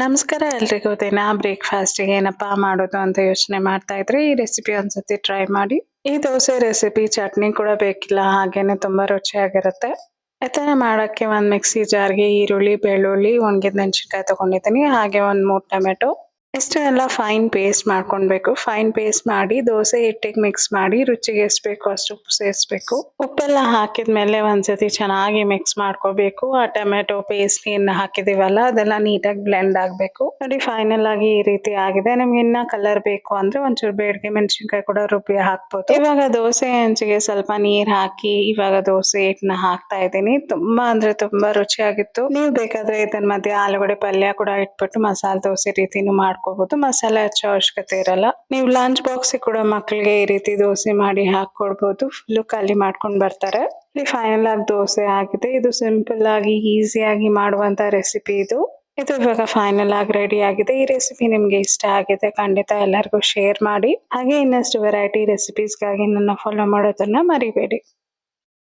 ನಮಸ್ಕಾರ ಎಲ್ರಿಗೂ. ದಿನ ಬ್ರೇಕ್‌ಫಾಸ್ಟಿಗೆ ಏನಪ್ಪಾ ಮಾಡೋದು ಅಂತ ಯೋಚನೆ ಮಾಡ್ತಾ ಇದ್ರೆ ಈ ರೆಸಿಪಿ ಒಂದ್ಸತಿ ಟ್ರೈ ಮಾಡಿ. ಈ ದೋಸೆ ರೆಸಿಪಿ ಚಟ್ನಿ ಕೂಡ ಬೇಕಿಲ್ಲ, ಹಾಗೇನೆ ತುಂಬಾ ರುಚಿಯಾಗಿರುತ್ತೆ. ಇದನ್ನ ಮಾಡಕ್ಕೆ ಒಂದ್ ಮಿಕ್ಸಿ ಜಾರ್‌ಗೆ ಈರುಳ್ಳಿ, ಬೆಳ್ಳುಳ್ಳಿ, ಒಣಗಿದ ಮೆಣಸಿನಕಾಯಿ ತಗೊಂಡಿದ್ದೀನಿ. ಹಾಗೆ ಒಂದ್ 3 ಟೊಮೆಟೊ ಇಷ್ಟು ಎಲ್ಲ ಫೈನ್ ಪೇಸ್ಟ್ ಮಾಡ್ಕೊಳ್ಬೇಕು. ಫೈನ್ ಪೇಸ್ಟ್ ಮಾಡಿ ದೋಸೆ ಹಿಟ್ಟಿಗೆ ಮಿಕ್ಸ್ ಮಾಡಿ ರುಚಿಗೆ ಎಷ್ಟು ಬೇಕೋ ಅಷ್ಟು ಉಪ್ಪು ಸೇರಿಸ್ಬೇಕು. ಉಪ್ಪೆಲ್ಲ ಹಾಕಿದ್ಮೇಲೆ ಒಂದ್ಸತಿ ಚೆನ್ನಾಗಿ ಮಿಕ್ಸ್ ಮಾಡ್ಕೋಬೇಕು. ಆ ಟೊಮೆಟೊ ಪೇಸ್ಟ್ ಏನ್ ಹಾಕಿದೀವಲ್ಲ ಅದೆಲ್ಲ ನೀಟಾಗಿ ಬ್ಲೆಂಡ್ ಆಗ್ಬೇಕು. ನೋಡಿ ಫೈನಲ್ ಆಗಿ ಈ ರೀತಿ ಆಗಿದೆ. ನಿಮ್ಗೆ ಇನ್ನ ಕಲರ್ ಬೇಕು ಅಂದ್ರೆ ಒಂಚೂರು ಬೇಡಿಗೆ ಮೆಣಸಿನಕಾಯಿ ಕೂಡ ರುಬ್ಬಿ ಹಾಕ್ಬೋದು. ಇವಾಗ ದೋಸೆ ಹಂಚಿಗೆ ಸ್ವಲ್ಪ ನೀರ್ ಹಾಕಿ ಇವಾಗ ದೋಸೆ ಹಿಟ್ಟನ್ನ ಹಾಕ್ತಾ ಇದ್ದೀನಿ. ತುಂಬಾ ಅಂದ್ರೆ ತುಂಬಾ ರುಚಿಯಾಗಿತ್ತು. ನೀವು ಬೇಕಾದ್ರೆ ಇದನ್ನ ಮಧ್ಯೆ ಆಲೂಗಡ್ಡೆ ಪಲ್ಯ ಕೂಡ ಇಟ್ಬಿಟ್ಟು ಮಸಾಲೆ ದೋಸೆ ರೀತಿನೂ ಮಾಡ್ಕೋಬಹುದು. ಮಸಾಲೆ ಹಚ್ಚೋ ಅವಶ್ಯಕತೆ ಇರಲ್ಲ. ನೀವು ಲಂಚ್ ಬಾಕ್ಸ್ ಕೂಡ ಮಕ್ಕಳಿಗೆ ಈ ರೀತಿ ದೋಸೆ ಮಾಡಿ ಹಾಕೊಡ್ಬಹುದು. ಫುಲ್ ಖಾಲಿ ಮಾಡ್ಕೊಂಡ್ ಬರ್ತಾರೆ. ಫೈನಲ್ ಆಗಿ ದೋಸೆ ಆಗಿದೆ. ಇದು ಸಿಂಪಲ್ ಆಗಿ ಈಸಿಯಾಗಿ ಮಾಡುವಂತ ರೆಸಿಪಿ ಇದು. ಇದು ಇವಾಗ ಫೈನಲ್ ಆಗಿ ರೆಡಿ ಆಗಿದೆ. ಈ ರೆಸಿಪಿ ನಿಮ್ಗೆ ಇಷ್ಟ ಆಗಿದೆ ಖಂಡಿತ ಎಲ್ಲರಿಗೂ ಶೇರ್ ಮಾಡಿ. ಹಾಗೆ ಇನ್ನಷ್ಟು ವೆರೈಟಿ ರೆಸಿಪೀಸ್ಗಾಗಿ ನನ್ನ ಫಾಲೋ ಮಾಡೋದನ್ನ ಮರಿಬೇಡಿ.